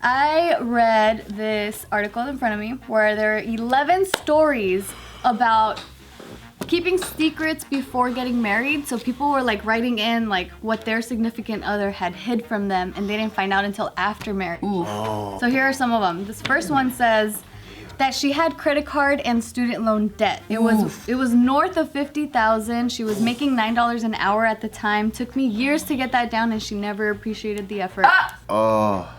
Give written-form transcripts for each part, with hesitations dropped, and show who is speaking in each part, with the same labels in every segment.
Speaker 1: I read this article in front of me where there are 11 stories about keeping secrets before getting married. So people were like writing in like what their significant other had hid from them and they didn't find out until after marriage.
Speaker 2: Oh.
Speaker 1: So here are some of them. This first one says that she had credit card and student loan debt. It was north of $50,000. She was making $9 an hour at the time. Took me years to get that down and she never appreciated the effort.
Speaker 2: Oh.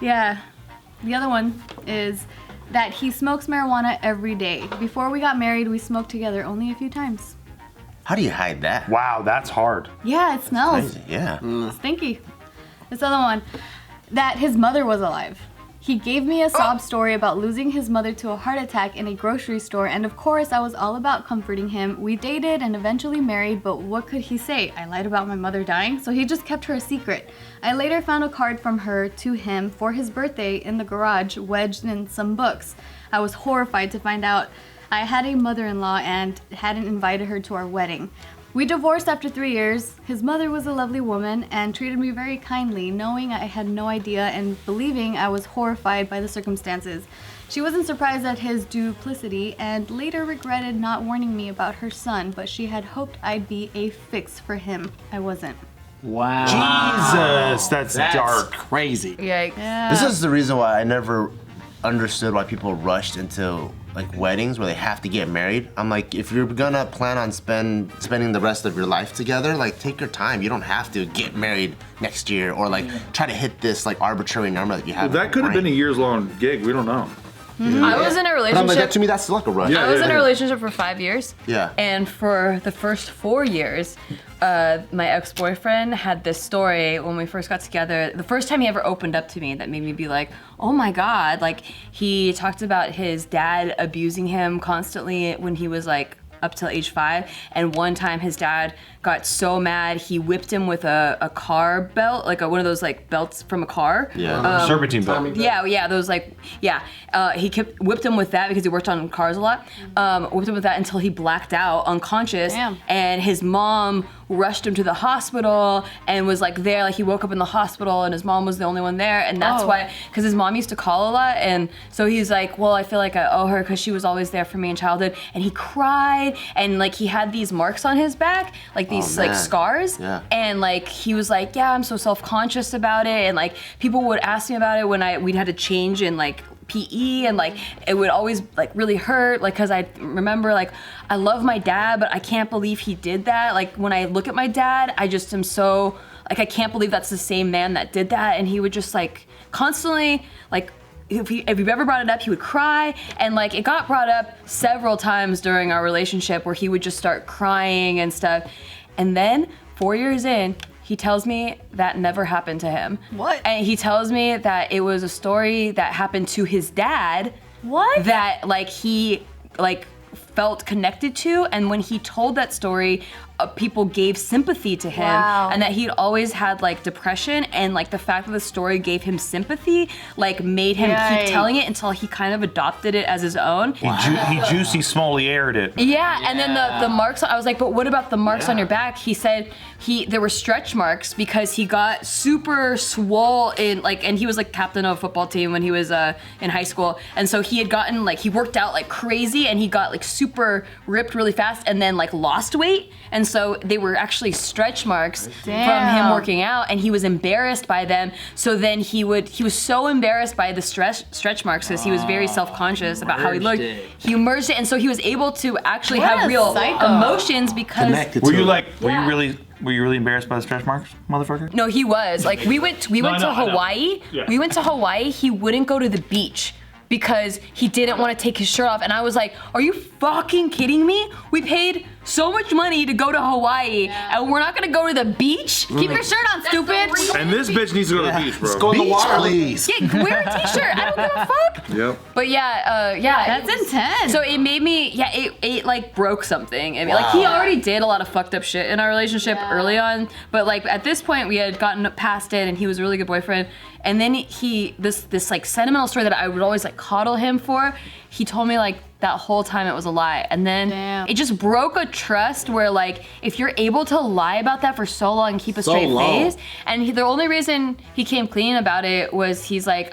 Speaker 1: Yeah. The other one is that he smokes marijuana every day. Before we got married, we smoked together only a few times.
Speaker 2: How do you hide that?
Speaker 3: Wow, that's hard.
Speaker 1: Yeah, it smells.
Speaker 2: Crazy. Yeah.
Speaker 1: Stinky. This other one, that his mother was alive. He gave me a sob story about losing his mother to a heart attack in a grocery store, and of course I was all about comforting him. We dated and eventually married, but what could he say? I lied about my mother dying, so he just kept her a secret. I later found a card from her to him for his birthday in the garage, wedged in some books. I was horrified to find out I had a mother-in-law and hadn't invited her to our wedding. We divorced after 3 years. His mother was a lovely woman and treated me very kindly, knowing I had no idea and believing I was horrified by the circumstances. She wasn't surprised at his duplicity and later regretted not warning me about her son, but she had hoped I'd be a fix for him. I wasn't.
Speaker 4: Wow.
Speaker 3: Jesus, that's dark.
Speaker 4: Crazy.
Speaker 5: Yikes.
Speaker 1: Yeah.
Speaker 2: This is the reason why I never understood why people rushed into like weddings where they have to get married. I'm like, if you're gonna plan on spending the rest of your life together, like take your time. You don't have to get married next year or like try to hit this like arbitrary number that you have.
Speaker 3: That could have been a years-long gig. We don't know.
Speaker 5: I was in a
Speaker 2: But I'm like,
Speaker 5: relationship.
Speaker 2: that, to me, that's like a rush.
Speaker 3: Yeah.
Speaker 5: I was in a relationship for 5 years.
Speaker 2: Yeah.
Speaker 5: And for the first 4 years, my ex-boyfriend had this story when we first got together. The first time he ever opened up to me that made me be like, oh my God. Like, he talked about his dad abusing him constantly when he was like up till age 5. And one time his dad got so mad, he whipped him with a car belt, like one of those like belts from a car.
Speaker 2: Yeah.
Speaker 3: Serpentine belt.
Speaker 5: Yeah, those like, yeah. He whipped him with that because he worked on cars a lot. Whipped him with that until he blacked out, unconscious.
Speaker 1: Damn.
Speaker 5: And his mom rushed him to the hospital and was like there, like he woke up in the hospital and his mom was the only one there. And that's why, because his mom used to call a lot. And so he's like, well, I feel like I owe her because she was always there for me in childhood. And he cried and like he had these marks on his back, like these like scars.
Speaker 2: Yeah.
Speaker 5: And like he was like, yeah, I'm so self-conscious about it. And like people would ask me about it when we'd had to change in like PE and like it would always like really hurt, like because I remember like I love my dad but I can't believe he did that. Like when I look at my dad, I just am so like I can't believe that's the same man that did that. And he would just like constantly like if you've ever brought it up, he would cry. And like it got brought up several times during our relationship where he would just start crying and stuff. And then 4 years in, he tells me that never happened to him.
Speaker 1: What?
Speaker 5: And he tells me that it was a story that happened to his dad.
Speaker 1: What?
Speaker 5: That like he like felt connected to, and when he told that story, people gave sympathy to him.
Speaker 1: Wow.
Speaker 5: And that he'd always had like depression, and like the fact that the story gave him sympathy like made him keep telling it until he kind of adopted it as his own.
Speaker 3: He juicy smoliered it.
Speaker 5: Yeah, and then the marks, I was like, but what about the marks on your back? He said there were stretch marks because he got super swole in like, and he was like captain of a football team when he was in high school. And so he had gotten like, he worked out like crazy and he got like super ripped really fast and then like lost weight. And so they were actually stretch marks from him working out, and he was embarrassed by them. So then he was so embarrassed by the stretch marks because he was very self-conscious about how he looked. He merged it, and so he was able to actually have real emotions because.
Speaker 3: Were you really embarrassed by the stretch marks, motherfucker?
Speaker 5: No, he was. Like we went to Hawaii.
Speaker 3: Yeah.
Speaker 5: We went to Hawaii. He wouldn't go to the beach because he didn't want to take his shirt off. And I was like, are you fucking kidding me? We paid so much money to go to Hawaii and we're not gonna go to the beach? Keep your shirt on, stupid.
Speaker 3: And this bitch needs to go to the beach, bro.
Speaker 2: Let's go in the water, please.
Speaker 5: Yeah, wear a t-shirt. I don't give a fuck.
Speaker 3: Yep.
Speaker 5: But yeah,
Speaker 1: That's intense.
Speaker 5: So it made me, it like broke something. I mean, like he already did a lot of fucked up shit in our relationship early on, but like at this point we had gotten past it and he was a really good boyfriend. And then this like sentimental story that I would always like coddle him for, he told me like that whole time it was a lie. And then
Speaker 1: Damn.
Speaker 5: it just broke a trust where like, if you're able to lie about that for so long and keep a straight face, and the only reason he came clean about it was he's like,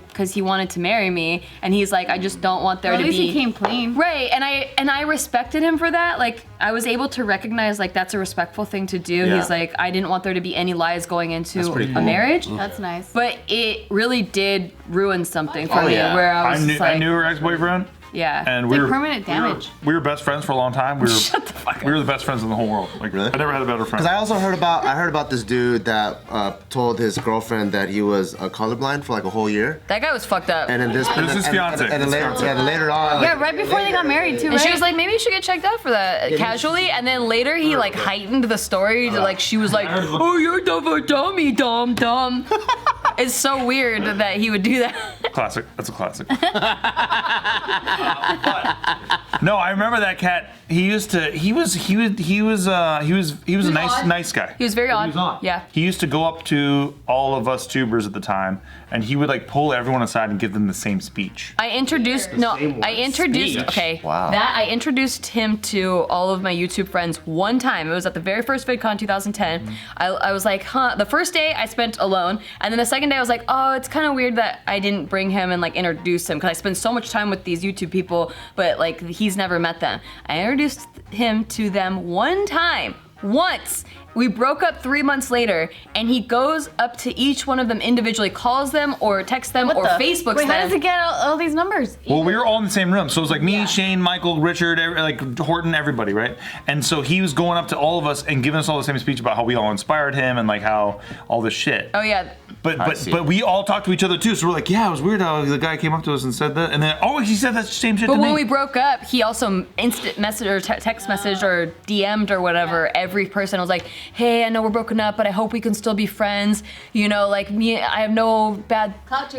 Speaker 5: because he wanted to marry me, and he's like, I just don't want there
Speaker 1: Well,
Speaker 5: to
Speaker 1: at least
Speaker 5: be.
Speaker 1: he came clean.
Speaker 5: Right, and I respected him for that. Like, I was able to recognize like that's a respectful thing to do.
Speaker 2: Yeah.
Speaker 5: He's like, I didn't want there to be any lies going into
Speaker 2: pretty
Speaker 5: a
Speaker 2: cool.
Speaker 5: marriage.
Speaker 1: That's nice.
Speaker 5: But it really did ruin something for me,
Speaker 2: yeah.
Speaker 5: where I was just like,
Speaker 3: I knew her ex-boyfriend,
Speaker 5: yeah.
Speaker 3: and
Speaker 1: Like permanent damage.
Speaker 3: We were best friends for a long time. We were
Speaker 5: Shut the fuck up.
Speaker 3: we were the best friends in the whole world. Like,
Speaker 2: Really?
Speaker 3: I never had a better friend.
Speaker 2: Because I also heard about this dude that told his girlfriend that he was colorblind for like a whole year,
Speaker 5: That guy was fucked up.
Speaker 2: and then this.
Speaker 3: It was his fiance.
Speaker 2: And then later on.
Speaker 1: Yeah, right before they got married too,
Speaker 5: and
Speaker 1: right?
Speaker 5: she was like, maybe you should get checked out for that casually. And then later he like heightened the story to like, she was like, oh, you're a dummy, dumb. It's so weird that he would do that.
Speaker 3: Classic. That's a classic. No, I remember that cat. He was a nice guy.
Speaker 5: He was very odd. Yeah.
Speaker 3: He used to go up to all of us tubers at the time, and he would like pull everyone aside and give them the same speech.
Speaker 5: I introduced okay.
Speaker 2: Wow.
Speaker 5: That I introduced him to all of my YouTube friends one time. It was at the very first VidCon 2010. I was like, the first day I spent alone, and then the second day I was like, oh, it's kind of weird that I didn't bring him and like introduce him, because I spend so much time with these YouTube people, but like he's never met them. I introduced him to them one time. Once. We broke up 3 months later, and he goes up to each one of them individually, calls them or texts them or Facebooks
Speaker 1: Wait,
Speaker 5: them.
Speaker 1: how does he get all these numbers?
Speaker 3: Well, we were all in the same room, so it was like me, Shane, Michael, Richard, like Horton, everybody, right? And so he was going up to all of us and giving us all the same speech about how we all inspired him and like how all this shit.
Speaker 5: Oh yeah.
Speaker 3: But we all talked to each other too, so we're like, yeah, it was weird how the guy came up to us and said that, and then he said that same shit
Speaker 5: But
Speaker 3: to me.
Speaker 5: when we broke up, he also instant message or text message or DM'd or whatever every person. Was like, hey, I know we're broken up, but I hope we can still be friends. You know, like me, I have no bad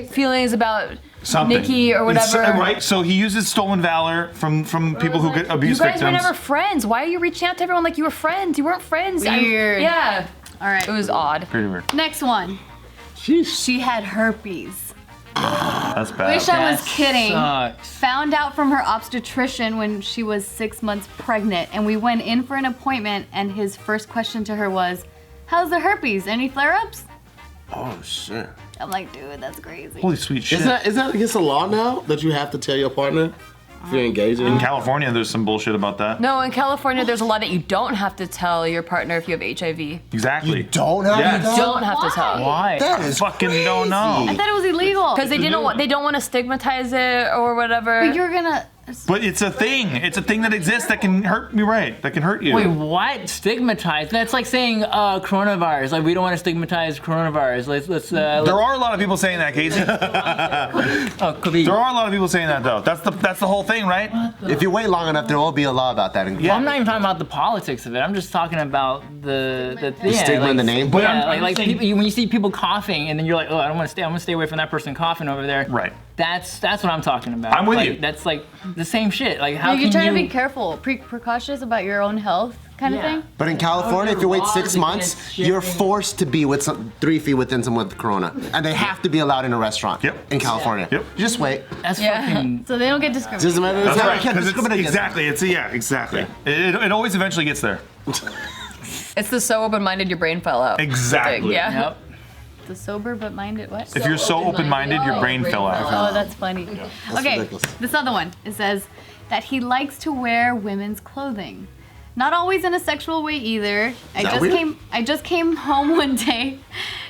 Speaker 5: feelings about
Speaker 3: Something.
Speaker 5: Nikki or whatever.
Speaker 3: Right. So he uses stolen valor from people who get abuse
Speaker 5: You guys
Speaker 3: victims.
Speaker 5: were never friends. Why are you reaching out to everyone like you were friends? You weren't friends.
Speaker 1: Weird.
Speaker 5: Yeah.
Speaker 1: All right.
Speaker 5: It was odd.
Speaker 3: Pretty weird.
Speaker 1: Next one. She had herpes.
Speaker 3: That's bad.
Speaker 1: Wish I was kidding.
Speaker 4: Sucks.
Speaker 1: Found out from her obstetrician when she was 6 months pregnant, and we went in for an appointment, and his first question to her was, how's the herpes? Any flare-ups?
Speaker 2: Oh shit.
Speaker 1: I'm like, dude, that's crazy.
Speaker 3: Holy sweet shit.
Speaker 6: Is that against the law now that you have to tell your partner if you're engaging?
Speaker 3: In California, there's some bullshit about that.
Speaker 5: No, in California, there's a law that you don't have to tell your partner if you have HIV.
Speaker 3: Exactly.
Speaker 2: You don't have
Speaker 3: Yes.
Speaker 2: to
Speaker 5: You don't have to tell.
Speaker 4: Why?
Speaker 2: That is
Speaker 3: Fucking don't know.
Speaker 1: I thought it was illegal.
Speaker 5: Because they don't want to stigmatize it or whatever.
Speaker 1: But you're gonna...
Speaker 3: But it's a thing. It's a thing that exists that can hurt you, right? That can hurt you.
Speaker 4: Wait, what? Stigmatized? That's like saying coronavirus. Like, we don't want to stigmatize coronavirus. Let's
Speaker 3: There are a lot of people saying that, Casey.
Speaker 4: could be.
Speaker 3: There are a lot of people saying that, though. That's the whole thing, right?
Speaker 2: If you wait long enough, there will be a law about that.
Speaker 3: Yeah.
Speaker 4: I'm not even talking about the politics of it. I'm just talking about the
Speaker 2: stigma in the name.
Speaker 4: But
Speaker 3: I'm
Speaker 4: like
Speaker 3: saying-
Speaker 4: people, when you see people coughing, and then you're like, oh, I don't want to stay. I'm gonna stay away from that person coughing over there.
Speaker 3: Right.
Speaker 4: That's what I'm talking about.
Speaker 3: I'm with
Speaker 4: Like,
Speaker 3: you.
Speaker 4: That's like the same shit. Like, how
Speaker 1: You're
Speaker 4: can
Speaker 1: trying
Speaker 4: you?
Speaker 1: to be careful, precautious about your own health kind of
Speaker 4: Yeah.
Speaker 1: thing?
Speaker 2: But in California, if you wait
Speaker 4: laws
Speaker 2: 6 months,
Speaker 4: against
Speaker 2: you're
Speaker 4: shipping.
Speaker 2: forced to be with 3 feet within someone with corona, and they have to be allowed in a restaurant.
Speaker 3: Yep.
Speaker 2: In California.
Speaker 3: Yep.
Speaker 2: You just wait.
Speaker 4: That's
Speaker 5: Yeah.
Speaker 4: fucking.
Speaker 1: So they don't get discriminated.
Speaker 2: Doesn't matter.
Speaker 3: That's
Speaker 2: It's
Speaker 3: right.
Speaker 2: you can't
Speaker 3: Because
Speaker 2: discriminate against them.
Speaker 3: exactly. It always eventually gets there.
Speaker 5: It's the so open-minded your brain fell out.
Speaker 3: Exactly.
Speaker 5: Yeah.
Speaker 4: Yep.
Speaker 1: The sober but minded what?
Speaker 3: If you're so open-minded, your brain fell out.
Speaker 1: Oh, that's funny. Okay,
Speaker 2: ridiculous.
Speaker 1: this other one. It says that he likes to wear women's clothing. Not always in a sexual way either. I just came home one day,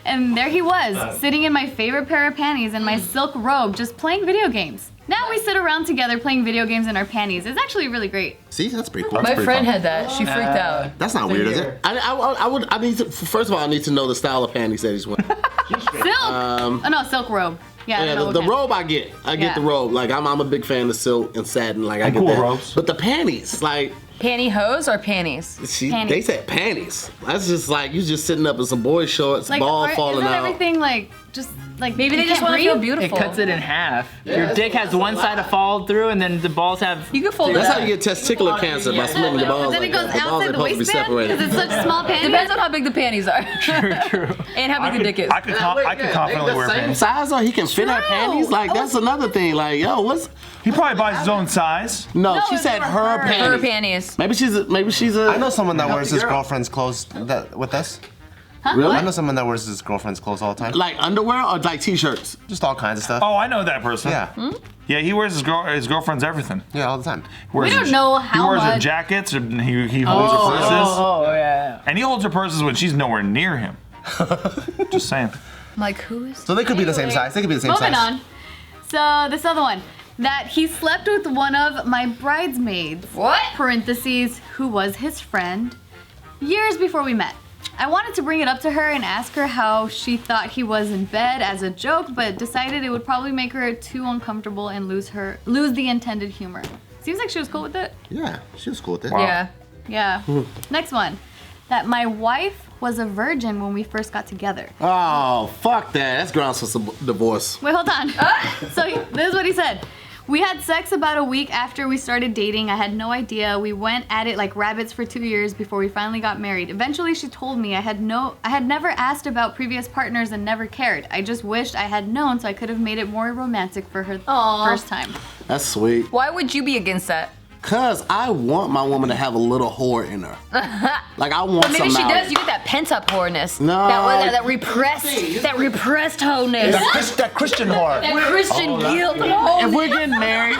Speaker 1: and there he was, sitting in my favorite pair of panties and my silk robe, just playing video games. Now we sit around together playing video games in our panties. It's actually really great.
Speaker 2: See, that's pretty cool.
Speaker 5: My
Speaker 2: That's pretty
Speaker 5: friend
Speaker 2: fun.
Speaker 5: had that. She freaked out.
Speaker 2: That's not weird, is it?
Speaker 6: I need to. First of all, I need to know the style of panties that he's wearing.
Speaker 1: Silk! Oh no, silk robe. Yeah, I
Speaker 6: Yeah,
Speaker 1: don't know
Speaker 6: the
Speaker 1: what kind.
Speaker 6: robe I get. I get
Speaker 1: Yeah.
Speaker 6: the robe. Like I'm a big fan of silk and satin. Like I
Speaker 3: And
Speaker 6: get
Speaker 3: cool
Speaker 6: that.
Speaker 3: robes.
Speaker 6: But the panties, like
Speaker 5: Pantyhose or panties?
Speaker 1: Panties.
Speaker 6: They said panties. That's just like you just sitting up in some boy shorts, ball falling
Speaker 1: isn't
Speaker 6: out.
Speaker 1: everything like just like
Speaker 5: Maybe they
Speaker 1: you
Speaker 5: just
Speaker 1: can't
Speaker 5: want to feel
Speaker 1: breathe?
Speaker 4: It
Speaker 5: beautiful.
Speaker 4: cuts it in half. Your dick has one side to fall through, and then the balls have.
Speaker 5: You can fold it
Speaker 6: That's
Speaker 5: up.
Speaker 6: how you get testicular cancer by splitting the balls.
Speaker 1: Then
Speaker 6: Like
Speaker 1: it goes
Speaker 6: that. The balls
Speaker 1: outside
Speaker 6: are
Speaker 1: the
Speaker 6: supposed to be
Speaker 1: waistband
Speaker 6: separated.
Speaker 1: because it's such small panties.
Speaker 5: Depends on how big the panties are.
Speaker 4: True.
Speaker 5: And how big the dick is.
Speaker 3: I could confidently wear
Speaker 6: Same
Speaker 3: panties.
Speaker 6: size, or he can fit her panties. Like that's another thing. Like yo, what's?
Speaker 3: He probably buys his own size.
Speaker 6: No, she
Speaker 1: it's
Speaker 6: said
Speaker 1: for
Speaker 6: her
Speaker 1: her.
Speaker 6: panties.
Speaker 5: Her panties.
Speaker 6: Maybe she's a.
Speaker 2: I know someone that wears his girlfriend's clothes with us.
Speaker 6: Really?
Speaker 2: I know someone that wears his girlfriend's clothes all the time.
Speaker 6: Like underwear or like t-shirts?
Speaker 2: Just all kinds of stuff.
Speaker 3: Oh, I know that person.
Speaker 2: Yeah.
Speaker 3: Yeah, he wears his girlfriend's everything.
Speaker 2: Yeah, all the time.
Speaker 1: We don't know how
Speaker 3: He wears her
Speaker 1: much.
Speaker 3: jackets, or he holds her purses.
Speaker 4: Oh yeah.
Speaker 3: And he holds her purses when she's nowhere near him. Just saying.
Speaker 5: Like who is?
Speaker 2: So they could be the same size. They could be the same
Speaker 1: Moving
Speaker 2: size.
Speaker 1: on. So this other one, that he slept with one of my bridesmaids.
Speaker 5: What?
Speaker 1: Parentheses, who was his friend, years before we met. I wanted to bring it up to her and ask her how she thought he was in bed as a joke, but decided it would probably make her too uncomfortable and lose the intended humor. Seems like she was cool with it.
Speaker 2: Yeah, she was cool with it.
Speaker 3: Wow.
Speaker 5: Yeah.
Speaker 1: Yeah. Next one, that my wife was a virgin when we first got together.
Speaker 6: Oh, fuck that. That's grounds for some divorce.
Speaker 1: Wait, hold on. So this is what he said. We had sex about a week after we started dating. I had no idea. We went at it like rabbits for 2 years before we finally got married. Eventually she told me I had never asked about previous partners and never cared. I just wished I had known so I could have made it more romantic for her first time.
Speaker 6: That's sweet.
Speaker 5: Why would you be against that?
Speaker 6: Cause I want my woman to have a little whore in her. Like I want
Speaker 5: Maybe
Speaker 6: some
Speaker 5: she
Speaker 6: out.
Speaker 5: does. You get that pent up whoreness.
Speaker 6: No.
Speaker 5: That repressed wholeness.
Speaker 2: That Christian whore.
Speaker 5: That Christian guilt. Oh,
Speaker 6: If we're getting married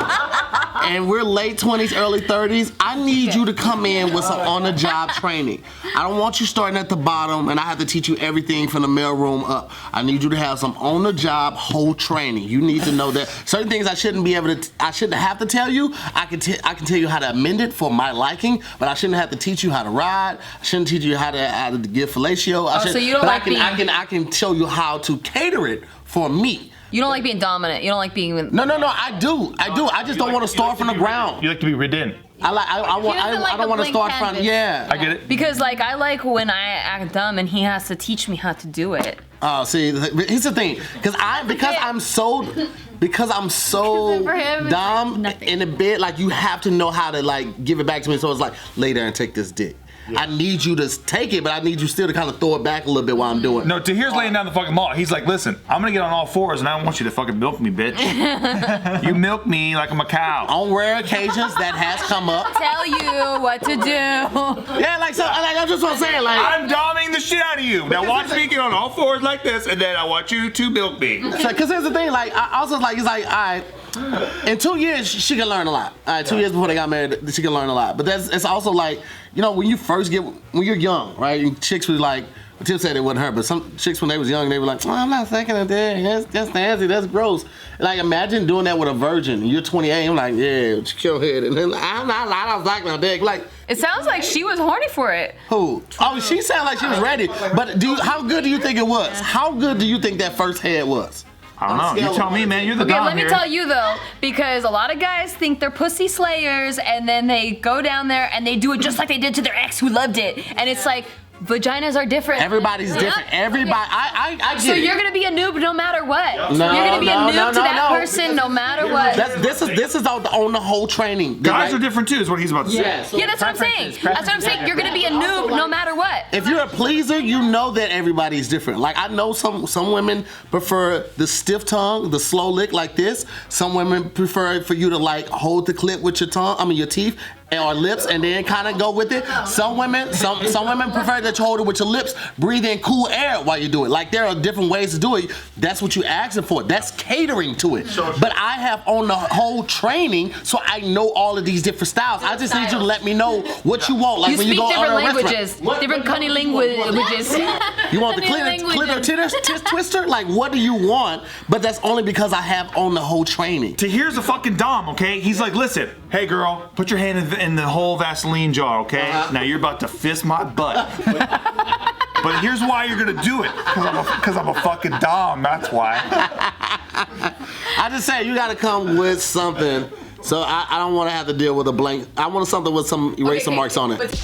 Speaker 6: and we're late 20s, early 30s, I need you to come in with some on-the-job training. I don't want you starting at the bottom and I have to teach you everything from the mailroom up. I need you to have some on-the-job whole training. You need to know that certain things I shouldn't have to tell you. I can tell you how to amend it for my liking, but I shouldn't have to teach you how to ride. I shouldn't teach you how to give fellatio.
Speaker 5: so you don't
Speaker 6: but
Speaker 5: like
Speaker 6: I can show you how to cater it for me.
Speaker 5: You don't like being dominant. You don't like being.
Speaker 6: No, I do. I just don't want to start from the ground.
Speaker 3: You like to be ridden.
Speaker 6: I
Speaker 1: like
Speaker 6: don't
Speaker 1: a
Speaker 6: want to
Speaker 1: blank
Speaker 6: start from
Speaker 1: canvas.
Speaker 6: yeah.
Speaker 3: I get it.
Speaker 5: Because like I like when I act dumb and he has to teach me how to do it.
Speaker 6: Oh, see, here's the thing, because I'm so
Speaker 1: For him, it's
Speaker 6: dumb
Speaker 1: nothing.
Speaker 6: in the bed, like you have to know how to like give it back to me. So it's like lay there and take this dick. I need you to take it, but I need you still to kind of throw it back a little bit while I'm doing it.
Speaker 3: No, Tahir's laying down the fucking law. He's like, listen, I'm gonna get on all fours and I don't want you to fucking milk me, bitch. You milk me like I'm a cow.
Speaker 6: On rare occasions, that has come up.
Speaker 5: Tell you what to do.
Speaker 6: Yeah, like so, like that's just what I'm saying. Like,
Speaker 3: I'm dominating the shit out of you. Now watch me get on all fours like this, and then I want you to milk me.
Speaker 6: because here's the thing. Like, I also like it's like, all right. In 2 years, she can learn a lot. All right, 2 years before they got married, she can learn a lot. But it's also like, you know, when you're young, right? And chicks was like, Tiff said it wasn't her, but some chicks when they was young, they were like, oh, I'm not thinking of that. That's nasty. That's gross. Like, imagine doing that with a virgin. You're 28. I'm like, yeah, kill head. And then I'm not like no dick. Like,
Speaker 5: It sounds like she was horny for it.
Speaker 6: who? Oh, she sounded like she was ready. But how good do you think it was? How good do you think that first head was?
Speaker 3: I don't know. You tell me, man. You're the
Speaker 5: Okay,
Speaker 3: dom
Speaker 5: let me
Speaker 3: here.
Speaker 5: tell you though, because a lot of guys think they're pussy slayers and then they go down there and they do it just like they did to their ex who loved it. And it's like, vaginas are different.
Speaker 6: Everybody's different. Everybody, I get
Speaker 5: So
Speaker 6: it.
Speaker 5: you're gonna be a noob no matter what.
Speaker 6: No,
Speaker 5: you're gonna be a
Speaker 6: no,
Speaker 5: noob
Speaker 6: no,
Speaker 5: to that
Speaker 6: no.
Speaker 5: person no matter what.
Speaker 6: This is on the whole training.
Speaker 3: Guys are different too, is what he's about to say.
Speaker 5: Yeah, that's what I'm saying. That's what I'm saying. You're gonna be a noob no matter what.
Speaker 6: If you're a pleaser, you know that everybody's different. Like I know some women prefer the stiff tongue, the slow lick like this. Some women prefer for you to like hold the clit with your teeth or lips and then kind of go with it. Some women prefer that you hold it with your lips, breathe in cool air while you do it. Like there are different ways to do it. That's what you're asking for. That's catering to it. But I have on the whole training, so I know all of these different styles. I just need you to let me know what you want. Like
Speaker 5: You
Speaker 6: when
Speaker 5: speak
Speaker 6: you go
Speaker 5: different
Speaker 6: order a
Speaker 5: languages,
Speaker 6: restaurant.
Speaker 5: different cunning languages.
Speaker 6: You want the clit twister? Like, what do you want? But that's only because I have on the whole training.
Speaker 3: Tahir's a fucking dom, okay? He's like, listen, hey girl, put your hand in the whole Vaseline jar, okay? Now you're about to fist my butt. But here's why you're gonna do it. Because I'm a fucking dom, that's why.
Speaker 6: I just say you gotta come with something So I don't want to have to deal with a blank. I want something with some eraser marks on it.
Speaker 5: But